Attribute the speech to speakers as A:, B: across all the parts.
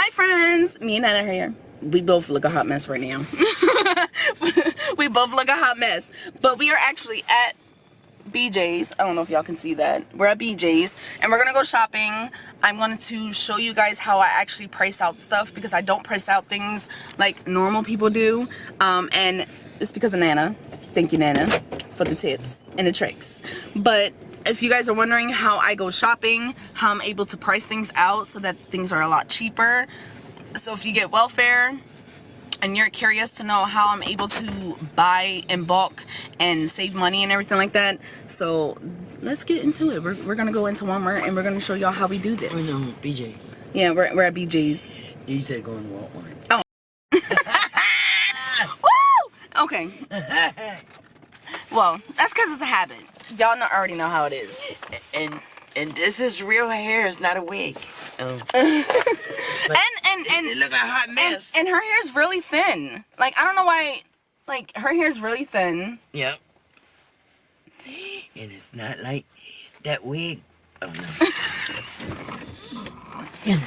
A: Hi friends, me and Nana are here. We both look a hot mess right now. We both look a hot mess, but we are actually at BJ's. I don't know if y'all can see that. We're at BJ's and we're gonna go shopping. I'm going to show you guys how I actually price out stuff because I don't price out things like normal people do, and it's because of Nana. Thank you, Nana, for the tips and the tricks. But if you guys are wondering how I go shopping, how I'm able to price things out so that things are a lot cheaper, so if you get welfare and you're curious to know how I'm able to buy in bulk and save money and everything like that, so let's get into it. We're gonna go into Walmart and we're gonna show y'all how we do this.
B: Oh no, BJ's.
A: Yeah, we're at BJ's.
B: You said going to Walmart.
A: Oh. Woo! Okay. Well, that's because it's a habit. Y'all already know how it is.
B: And this is real hair. It's not a wig.
A: And
B: it look like a hot mess.
A: And her hair's really thin. Like, I don't know why. Like, her hair's really thin.
B: Yep. And it's not like that wig. Oh no.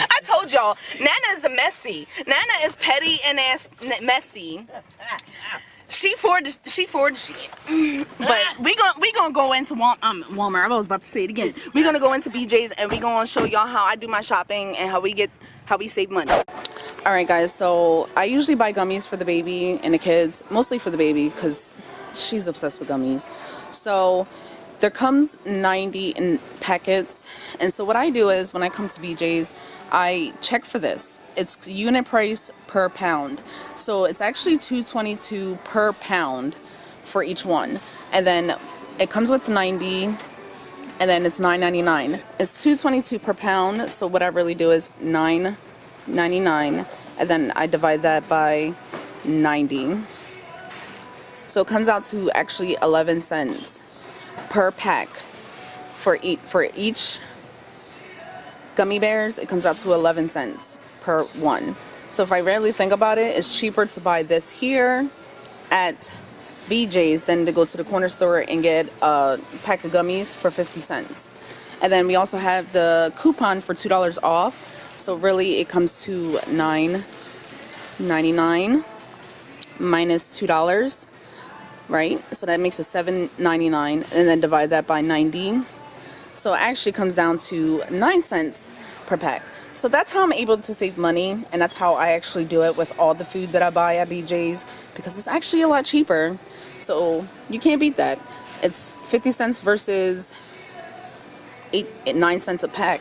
A: I told y'all, Nana is a messy. Nana is petty and ass messy. She forged shit. But we gonna go into Walmart. I was about to say it again. We're gonna go into BJ's and we gonna show y'all how I do my shopping and how we save money. All right, guys. So I usually buy gummies for the baby and the kids, mostly for the baby because she's obsessed with gummies. So there comes 90 in packets, and so what I do is when I come to BJ's, I check for this. It's unit price per pound, so it's actually $2.22 per pound for each one, and then it comes with 90, and then it's $9.99. It's $2.22 per pound, so what I really do is $9.99, and then I divide that by 90, so it comes out to actually 11 cents per pack for each gummy bears. It comes out to 11 cents per one. So if I really think about it, it's cheaper to buy this here at BJ's than to go to the corner store and get a pack of gummies for 50 cents. And then we also have the coupon for $2 off. So really it comes to $9.99 minus $2. Right, so that makes it $7.99, and then divide that by 90, so it actually comes down to 9 cents per pack. So that's how I'm able to save money, and that's how I actually do it with all the food that I buy at BJ's, because it's actually a lot cheaper. So you can't beat that. It's 50 cents versus 9 cents a pack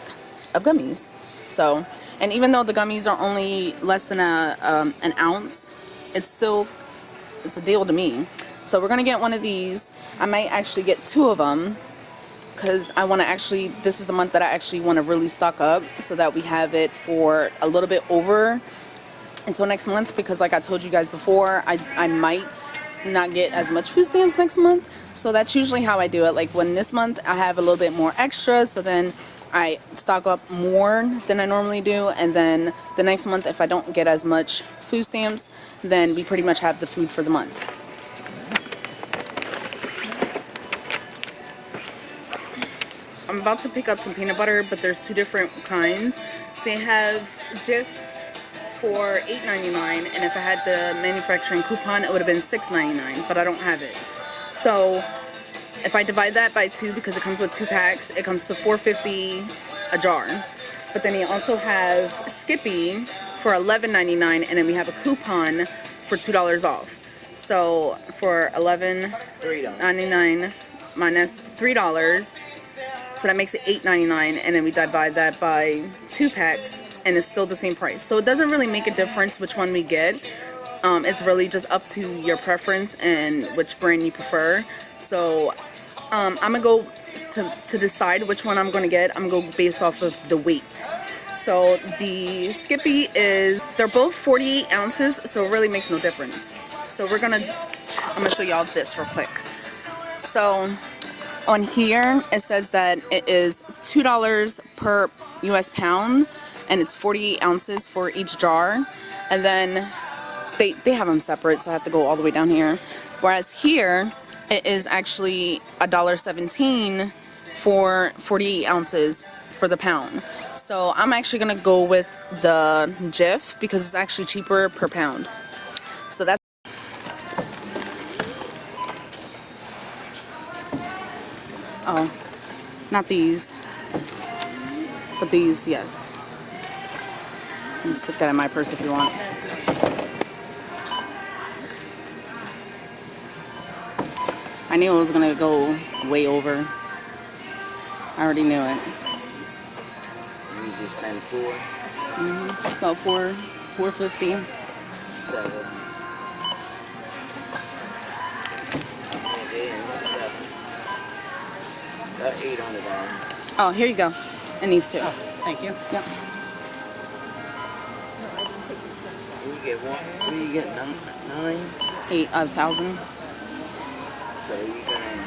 A: of gummies. So, and even though the gummies are only less than an ounce, it's a deal to me. So we're gonna get one of these. I might actually get 2 of them because I want to actually, this is the month that I actually want to really stock up so that we have it for a little bit over until next month, because like I told you guys before, I might not get as much food stamps next month. So that's usually how I do it. Like when this month I have a little bit more extra, so then I stock up more than I normally do, and then the next month if I don't get as much food stamps, then we pretty much have the food for the month. I'm about to pick up some peanut butter, but there's 2 different kinds. They have Jif for $8.99, and if I had the manufacturing coupon, it would have been $6.99, but I don't have it. So if I divide that by 2, because it comes with 2 packs, it comes to $4.50 a jar. But then you also have Skippy for $11.99, and then we have a coupon for $2 off. So for $11.99 minus $3, so that makes it $8.99, and then we divide that by 2 packs, and it's still the same price. So it doesn't really make a difference which one we get. It's really just up to your preference and which brand you prefer. So I'm gonna go to decide which one I'm gonna get. I'm gonna go based off of the weight. So the Skippy they're both 48 ounces, so it really makes no difference. So I'm gonna show y'all this real quick. So on here it says that it is $2 per US pound, and it's 48 ounces for each jar, and then they have them separate, so I have to go all the way down here. Whereas here it is actually $1.17 for 48 ounces for the pound. So I'm actually gonna go with the Jif because it's actually cheaper per pound. So that's oh, not these, but these, yes. You can stick that in my purse if you want. I knew it was gonna go way over. I already knew it.
B: You usually spend $4.
A: About $4.50.
B: 7. $7. About $800.
A: Oh, here you go. And these two.
C: Oh, thank you.
A: Yep.
B: You get one. What do you get? 9?
A: 8,000.
B: So you're gonna.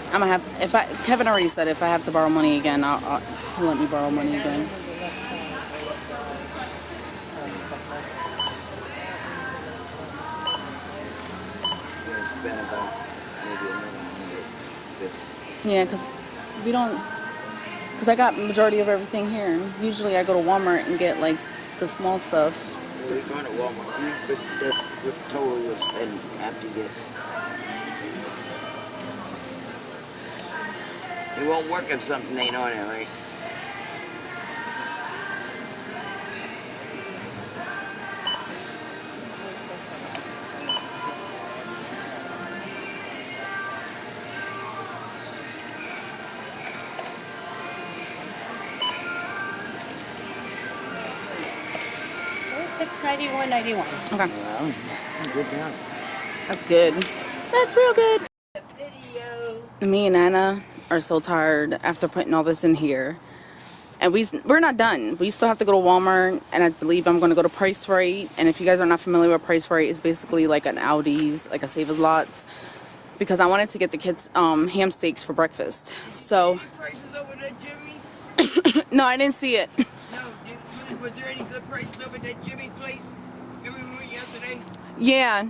A: I'm gonna have. If I Kevin already said if I have to borrow money again, he'll let me borrow money again.
B: Spend about maybe another 150.
A: Yeah, cause I got majority of everything here. Usually I go to Walmart and get like the small stuff.
B: Well, you're going to Walmart, but that's what total you'll spend after you get. It won't work if something ain't on it, right?
C: $691.91.
A: Okay,
B: Well, good job.
A: that's good. That's real good.
B: Video.
A: Me and Anna are so tired after putting all this in here. And we're not done. We still have to go to Walmart, and I believe I'm going to go to Price Right. And if you guys are not familiar with Price Right, it's basically like an Aldi's, like a Save a Lots, because I wanted to get the kids ham steaks for breakfast. So
B: Prices over there, Jimmy's?
A: no, I didn't see it.
B: No, was there any good prices over at that Jimmy place? Remember we went yesterday?
A: Yeah,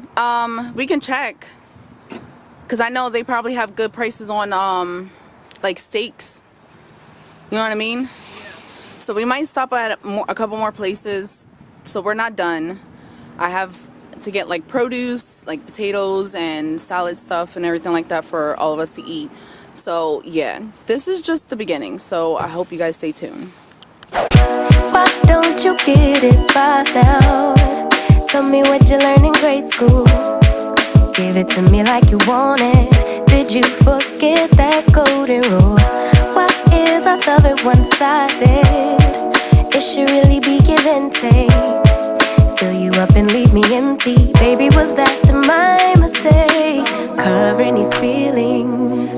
A: we can check, because I know they probably have good prices on like steaks. You know what I mean? So we might stop at a couple more places. So we're not done. I have to get like produce, like potatoes and salad stuff and everything like that for all of us to eat. So yeah, this is just the beginning. So I hope you guys stay tuned.
D: Why don't you get it by now? Tell me what you learned in grade school. Give it to me like you want it. Did you forget that golden rule? Why is our love it one-sided? It should really be give and take. Fill you up and leave me empty. Baby, was that my mistake? Covering these feelings,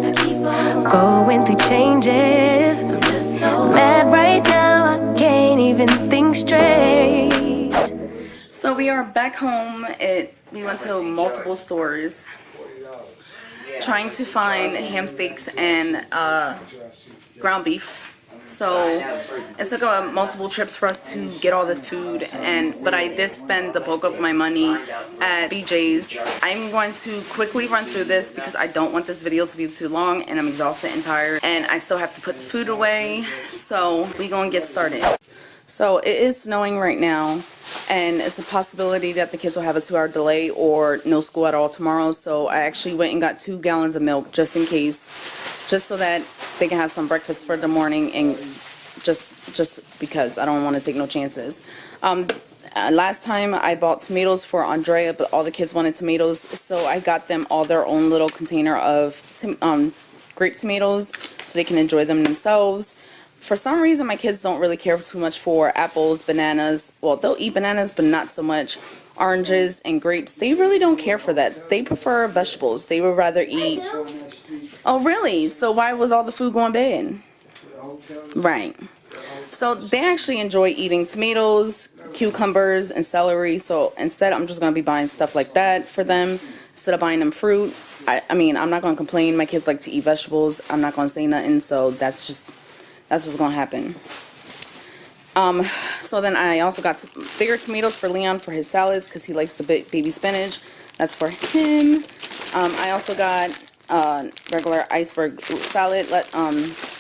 D: going through changes. I'm just so mad right now, I can't even think straight.
A: So we are back home. We went to multiple stores trying to find ham steaks and ground beef. So it took multiple trips for us to get all this food, but I did spend the bulk of my money at BJ's. I'm going to quickly run through this because I don't want this video to be too long, and I'm exhausted and tired, and I still have to put the food away. So we gonna get started. So it is snowing right now, and it's a possibility that the kids will have a 2-hour delay or no school at all tomorrow. So I actually went and got 2 gallons of milk just in case, just so that they can have some breakfast for the morning, and just because I don't want to take no chances. Last time I bought tomatoes for Andrea, but all the kids wanted tomatoes, so I got them all their own little container of grape tomatoes so they can enjoy them themselves. For some reason, my kids don't really care too much for apples, bananas. Well, they'll eat bananas, but not so much. Oranges and grapes, they really don't care for that. They prefer vegetables. They would rather eat... Oh, really? So why was all the food going bad? Right. So they actually enjoy eating tomatoes, cucumbers, and celery. So instead, I'm just going to be buying stuff like that for them instead of buying them fruit. I mean, I'm not going to complain. My kids like to eat vegetables. I'm not going to say nothing. So that's what's going to happen. So then I also got bigger tomatoes for Leon for his salads because he likes the baby spinach. That's for him. I also got regular iceberg salad.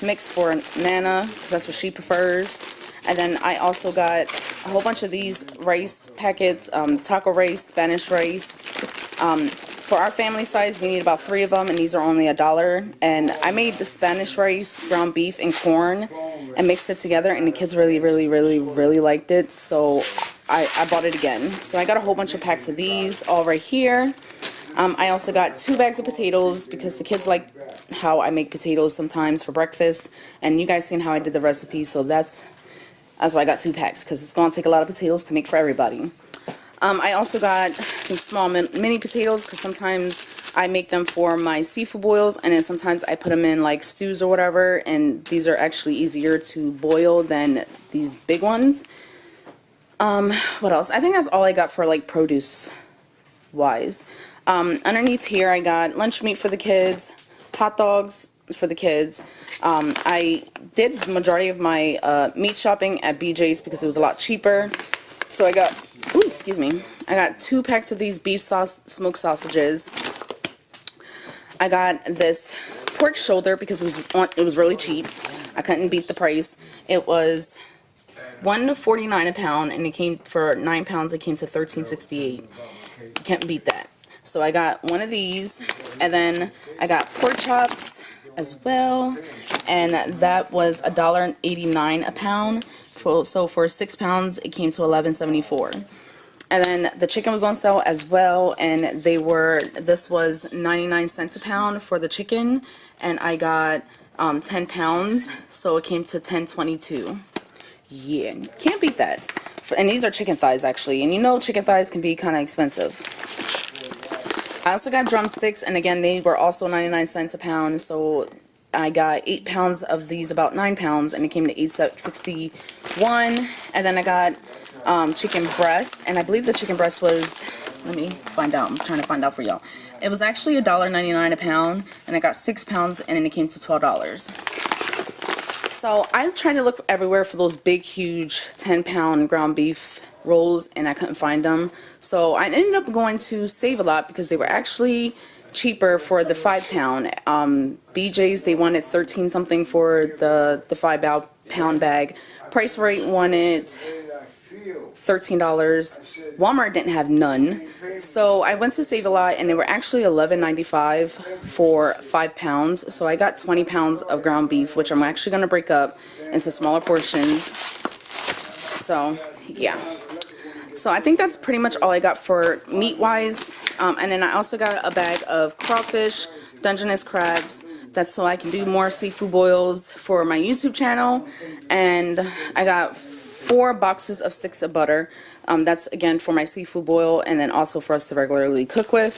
A: mix for Nana, because that's what she prefers. And then I also got a whole bunch of these rice packets, taco rice, Spanish rice. For our family size, we need about 3 of them, and these are only $1. And I made the Spanish rice, ground beef, and corn, and mixed it together, and the kids really, really, really, really liked it. So I bought it again. So I got a whole bunch of packs of these all right here. I also got 2 bags of potatoes because the kids like how I make potatoes sometimes for breakfast, and you guys seen how I did the recipe, so that's why I got 2 packs, because it's going to take a lot of potatoes to make for everybody. I also got some small mini potatoes because sometimes I make them for my seafood boils, and then sometimes I put them in like stews or whatever, and these are actually easier to boil than these big ones. What else? I think that's all I got for like produce wise. Underneath here I got lunch meat for the kids, hot dogs for the kids. I did the majority of my meat shopping at BJ's because it was a lot cheaper. So I got, ooh, excuse me, I got 2 packs of these beef smoked sausages. I got this pork shoulder because it was really cheap. I couldn't beat the price. It was $1.49 a pound, and it came for 9 pounds. It came to $13.68. You can't beat that. So I got one of these, and then I got pork chops as well, and that was $1.89 a pound. So for 6 pounds, it came to $11.74. And then the chicken was on sale as well, and this was 99 cents a pound for the chicken, and I got 10 pounds, so it came to $10.22. Yeah, can't beat that. And these are chicken thighs actually, and you know chicken thighs can be kind of expensive. I also got drumsticks, and again they were also 99 cents a pound, so I got 8 pounds of these, about 9 pounds, and it came to $8.61. And then I got chicken breast, and I believe the chicken breast was, let me find out, I'm trying to find out for y'all. It was actually $1.99 a pound, and I got 6 pounds, and then it came to $12. So I tried to look everywhere for those big, huge 10-pound ground beef rolls, and I couldn't find them. So I ended up going to Save a Lot because they were actually cheaper for the 5-pound. BJ's, they wanted 13 something for the 5-pound bag. Price Rate wanted $13. Walmart didn't have none. So I went to Save a Lot, and they were actually $11.95 for 5 pounds. So I got 20 pounds of ground beef, which I'm actually going to break up into smaller portions. So yeah. So I think that's pretty much all I got for meat wise. And then I also got a bag of crawfish, Dungeness crabs. That's so I can do more seafood boils for my YouTube channel. And I got 4 boxes of sticks of butter. That's again for my seafood boil, and then also for us to regularly cook with.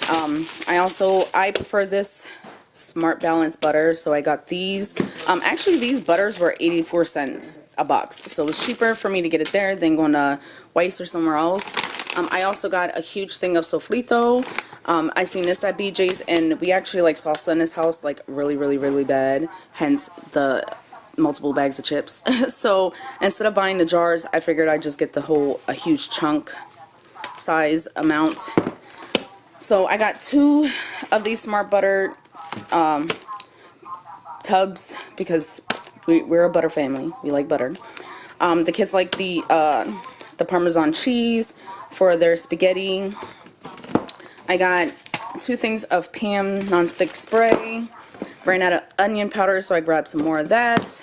A: I prefer this Smart Balance butter, so I got these. Actually these butters were 84 cents a box, so it was cheaper for me to get it there than going to Weiss or somewhere else. I also got a huge thing of sofrito. I seen this at BJ's, and we actually like salsa in this house like really, really, really bad, hence the multiple bags of chips. So instead of buying the jars, I figured I'd just get a huge chunk size amount. So I got 2 of these Smart Butter tubs because we're a butter family. We like butter. The kids like the Parmesan cheese for their spaghetti. I got 2 things of Pam nonstick spray. Ran out of onion powder, so I grabbed some more of that.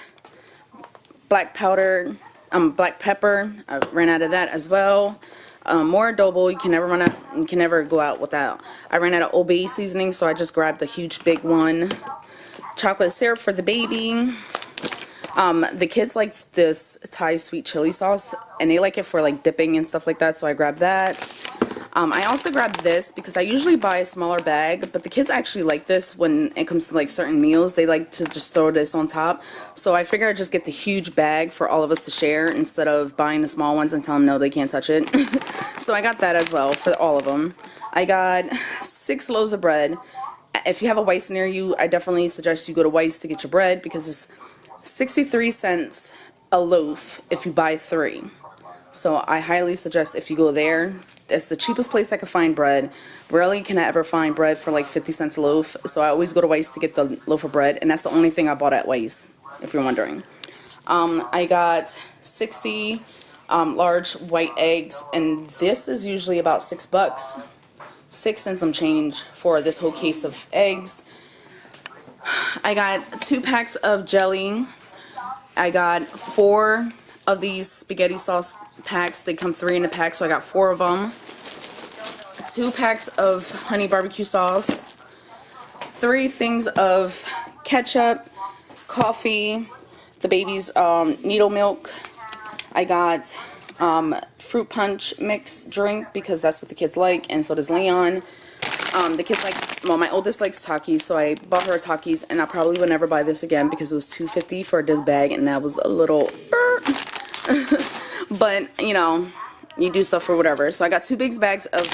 A: Black pepper. I ran out of that as well. More adobo. You can never go out without. I ran out of Old Bay seasoning, so I just grabbed the huge big one. Chocolate syrup for the baby. The kids like this Thai sweet chili sauce, and they like it for like dipping and stuff like that, so I grabbed that. I also grabbed this because I usually buy a smaller bag, but the kids actually like this when it comes to like certain meals. They like to just throw this on top. So I figured I'd just get the huge bag for all of us to share instead of buying the small ones and tell them no, they can't touch it. So I got that as well for all of them. I got 6 loaves of bread. If you have a Weiss near you, I definitely suggest you go to Weiss to get your bread because it's 63 cents a loaf if you buy 3. So I highly suggest if you go there, it's the cheapest place I could find bread. Rarely can I ever find bread for like 50 cents a loaf, so I always go to Weis to get the loaf of bread, and that's the only thing I bought at Weis, if you're wondering. I got 60 large white eggs, and this is usually about $6, 6 and some change for this whole case of eggs. I got 2 packs of jelly. I got 4 of these spaghetti sauce packs. They come 3 in a pack, so I got 4 of them. 2 packs of honey barbecue sauce. 3 things of ketchup, coffee, the baby's needle milk. I got fruit punch mix drink because that's what the kids like, and so does Leon. The kids like, well, my oldest likes Takis, so I bought her Takis, and I probably would never buy this again because it was $2.50 for this bag, and that was a little but you know, you do stuff for whatever. So I got 2 big bags of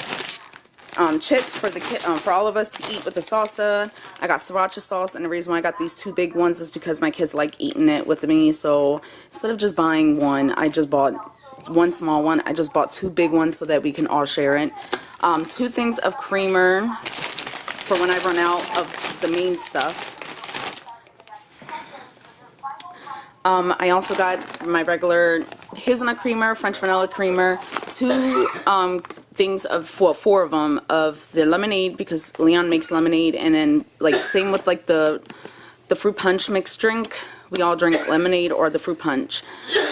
A: chips for the for all of us to eat with the salsa. I got sriracha sauce, and the reason why I got these 2 big ones is because my kids like eating it with me. So instead of just buying one, I just bought one small one. I just bought 2 big ones so that we can all share it. 2 things of creamer for when I run out of the main stuff. I also got my regular hazelnut creamer, French vanilla creamer, 2 things of, well, 4 of them of the lemonade because Leon makes lemonade, and then like same with like the fruit punch mixed drink. We all drink lemonade or the fruit punch.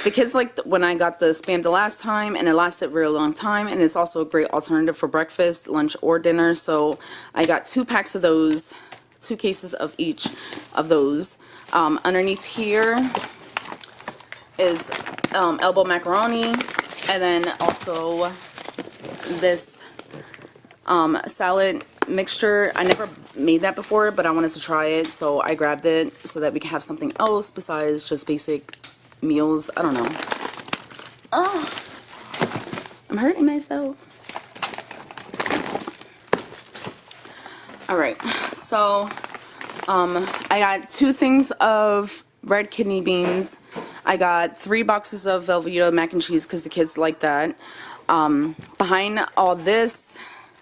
A: The kids liked when I got the Spam the last time, and it lasted a really long time, and it's also a great alternative for breakfast, lunch, or dinner. So I got 2 packs of those, 2 cases of each of those. Underneath here is elbow macaroni, and then also this salad mixture. I never made that before, but I wanted to try it, so I grabbed it so that we can have something else besides just basic meals. I don't know. Oh, I'm hurting myself. Alright, so I got 2 things of red kidney beans. I got 3 boxes of Velveeta mac and cheese because the kids like that. Behind all this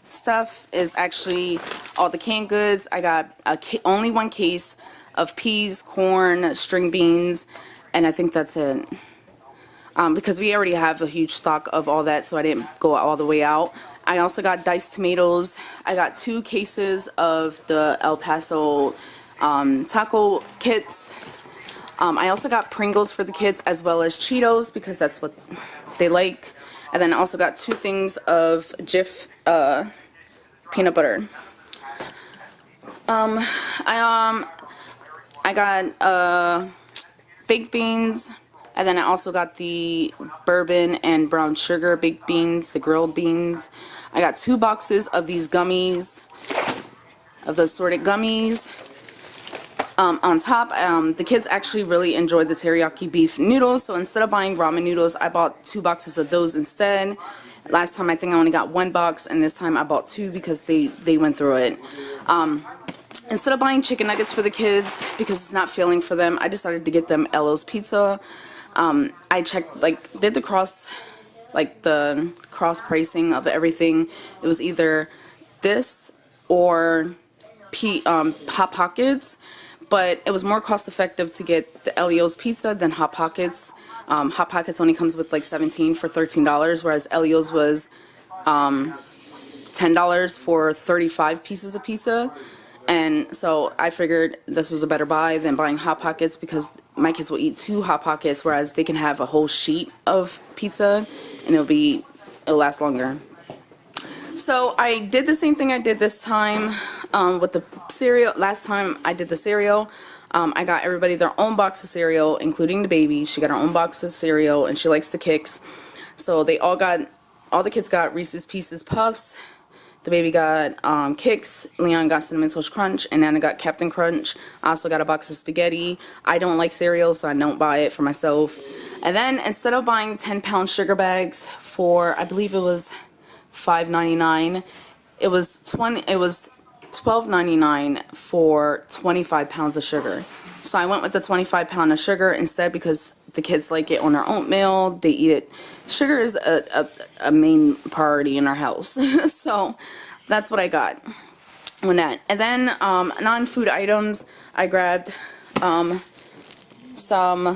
A: stuff is actually all the canned goods. I got only 1 case of peas, corn, string beans, and I think that's it. Because we already have a huge stock of all that, so I didn't go all the way out. I also got diced tomatoes. I got 2 cases of the El Paso taco kits. I also got Pringles for the kids as well as Cheetos because that's what they like. And then I also got 2 things of Jif peanut butter. I got baked beans, and then I also got the bourbon and brown sugar baked beans, the grilled beans. I got 2 boxes of these gummies, of the assorted gummies. On top, the kids actually really enjoyed the teriyaki beef noodles, so instead of buying ramen noodles, I bought 2 boxes of those instead. Last time I think I only got 1 box, and this time I bought 2 because they went through it. Instead of buying chicken nuggets for the kids because it's not filling for them, I decided to get them Elo's Pizza. I checked, did the cross pricing of everything. It was either this or Hot Pockets. But it was more cost effective to get the Elio's Pizza than Hot Pockets. Hot Pockets only comes with like 17 for $13, whereas Elio's was $10 for 35 pieces of pizza. And so I figured this was a better buy than buying Hot Pockets because my kids will eat 2 Hot Pockets, whereas they can have a whole sheet of pizza and it'll last longer. So I did the same thing I did this time with the cereal. Last time I did the cereal, I got everybody their own box of cereal, including the baby. She got her own box of cereal, and she likes the Kicks. So all the kids got Reese's Pieces Puffs. The baby got Kicks. Leon got Cinnamon Toast Crunch, and Nana got Captain Crunch. I also got a box of spaghetti. I don't like cereal, so I don't buy it for myself. And then instead of buying 10-pound sugar bags for, I believe it was $5.99. It was $12.99 for 25 pounds of sugar. So I went with the 25 pound of sugar instead because The kids like it on their oatmeal. They eat it. Sugar is a main priority in our house. So that's what I got on that. And then non-food items, I grabbed some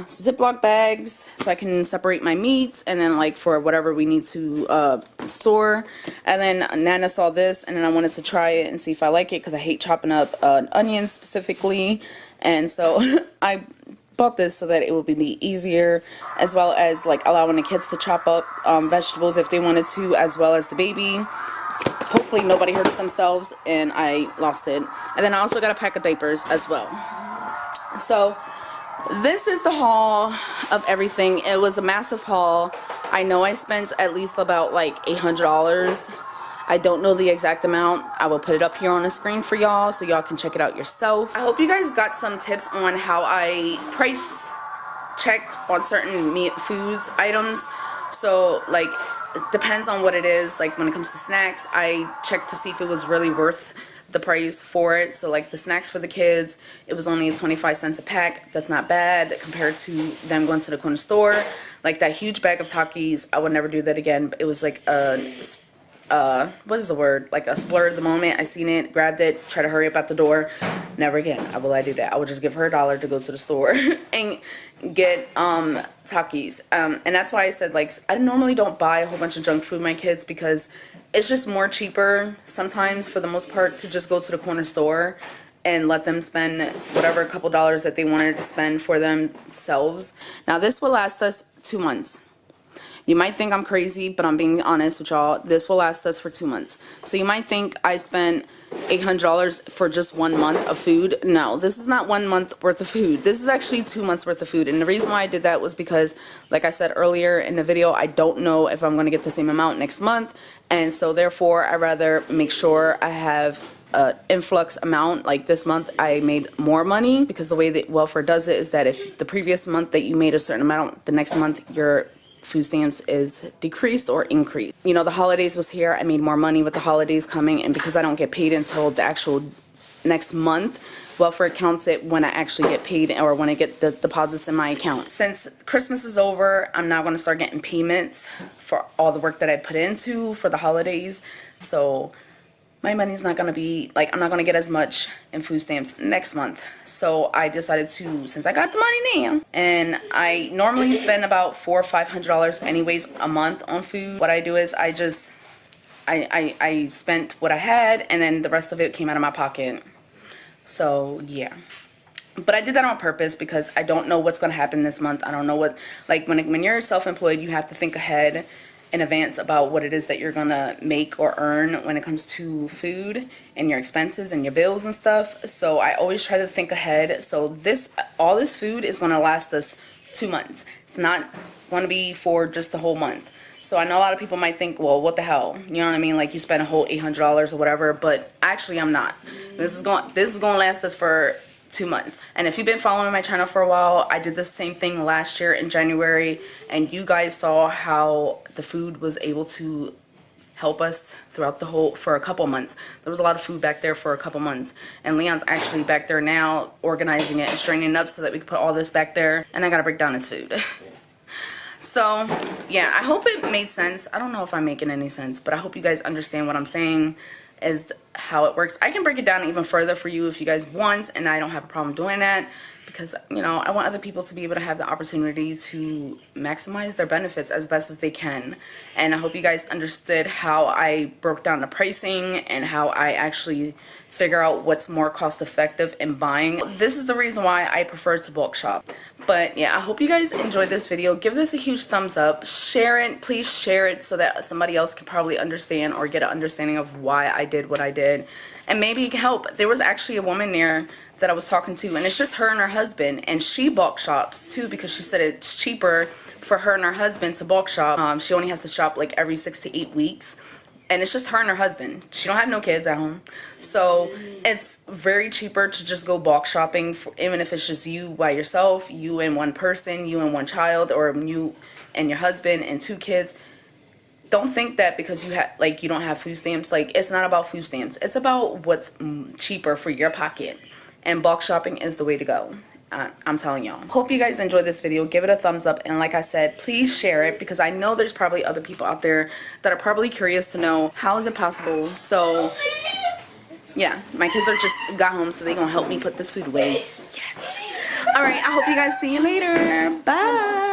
A: Ziploc bags so I can separate my meats, and then like for whatever we need to store. And then Nana saw this, and then I wanted to try it and see if I like it because I hate chopping up an onion specifically. And so I bought this so that it would be easier, as well as like allowing the kids to chop up vegetables if they wanted to, as well as the baby. Hopefully nobody hurts themselves, and I lost it. And then I also got a pack of diapers as well. So this is the haul of everything. It was a massive haul. I know I spent at least about like $800. I don't know the exact amount. I will put it up here on the screen for y'all so y'all can check it out yourself. I hope you guys got some tips on how I price check on certain foods items. So like, it depends on what it is. Like when it comes to snacks, I checked to see if it was really worth the price for it. So like the snacks for the kids, it was only 25 cents a pack. That's not bad compared to them going to the corner store. Like that huge bag of Takis, I would never do that again. It was like a what is the word, like a spur of the moment. I seen it, grabbed it, try to hurry up out the door. Never again will I do that. I would just give her $1 to go to the store and get Takis. And that's why I said, like, I normally don't buy a whole bunch of junk food for my kids, because it's just more cheaper sometimes, for the most part, to just go to the corner store and let them spend whatever couple dollars that they wanted to spend for themselves. Now this will last us 2 months. You might think I'm crazy, but I'm being honest with y'all. This will last us for 2 months. So you might think I spent $800 for just 1 month of food. No, this is not 1 month worth of food. This is actually 2 months worth of food. And the reason why I did that was because, like I said earlier in the video, I don't know if I'm going to get the same amount next month. And so therefore, I'd rather make sure I have an influx amount. Like this month I made more money, because the way that welfare does it is that if the previous month that you made a certain amount, the next month your food stamps is decreased or increased. You know, the holidays was here. I made more money with the holidays coming, and because I don't get paid until the actual next month, welfare counts it when I actually get paid, or when I get the deposits in my account. Since Christmas is over, I'm now going to start getting payments for all the work that I put into for the holidays. So my money's not going to be, like, I'm not going to get as much in food stamps next month. So I decided to, since I got the money now, and I normally spend about $400 or $500 anyways a month on food. What I do is I spent what I had, and then the rest of it came out of my pocket. So yeah. But I did that on purpose, because I don't know what's going to happen this month. I don't know what, like, when you're self-employed, you have to think ahead in advance about what it is that you're gonna make or earn when it comes to food and your expenses and your bills and stuff. So I always try to think ahead. So all this food is gonna last us 2 months. It's not gonna be for just the whole month. So I know a lot of people might think, well, what the hell? You know what I mean? Like, you spend a whole $800 or whatever, but actually I'm not. This is gonna last us for 2 months. And if you've been following my channel for a while, I did the same thing last year in January, and you guys saw how the food was able to help us throughout for a couple months. There was a lot of food back there for a couple months, and Leon's actually back there now organizing it and straightening it up so that we can put all this back there, and I gotta break down his food. So yeah, I hope it made sense. I don't know if I'm making any sense, but I hope you guys understand what I'm saying is how it works. I can break it down even further for you if you guys want, and I don't have a problem doing that, because, you know, I want other people to be able to have the opportunity to maximize their benefits as best as they can. And I hope you guys understood how I broke down the pricing and how I actually figure out what's more cost effective in buying. This is the reason why I prefer to bulk shop. But yeah, I hope you guys enjoyed this video. Give this a huge thumbs up. Share it. Please share it so that somebody else can probably understand or get an understanding of why I did what I did. And maybe it can help. There was actually a woman there that I was talking to, and it's just her and her husband, and she bulk shops too, because she said it's cheaper for her and her husband to bulk shop. She only has to shop like every 6 to 8 weeks. And it's just her and her husband. She don't have no kids at home. So it's very cheaper to just go bulk shopping, even if it's just you by yourself, you and one person, you and one child, or you and your husband and 2 kids. Don't think that because you don't have food stamps. Like, it's not about food stamps. It's about what's cheaper for your pocket. And bulk shopping is the way to go. I'm telling y'all. Hope you guys enjoyed this video. Give it a thumbs up, and like I said, please share it, because I know there's probably other people out there that are probably curious to know how is it possible. So yeah, my kids are just got home, so they're gonna help me put this food away. Yes. All right, I hope you guys see you later. Bye.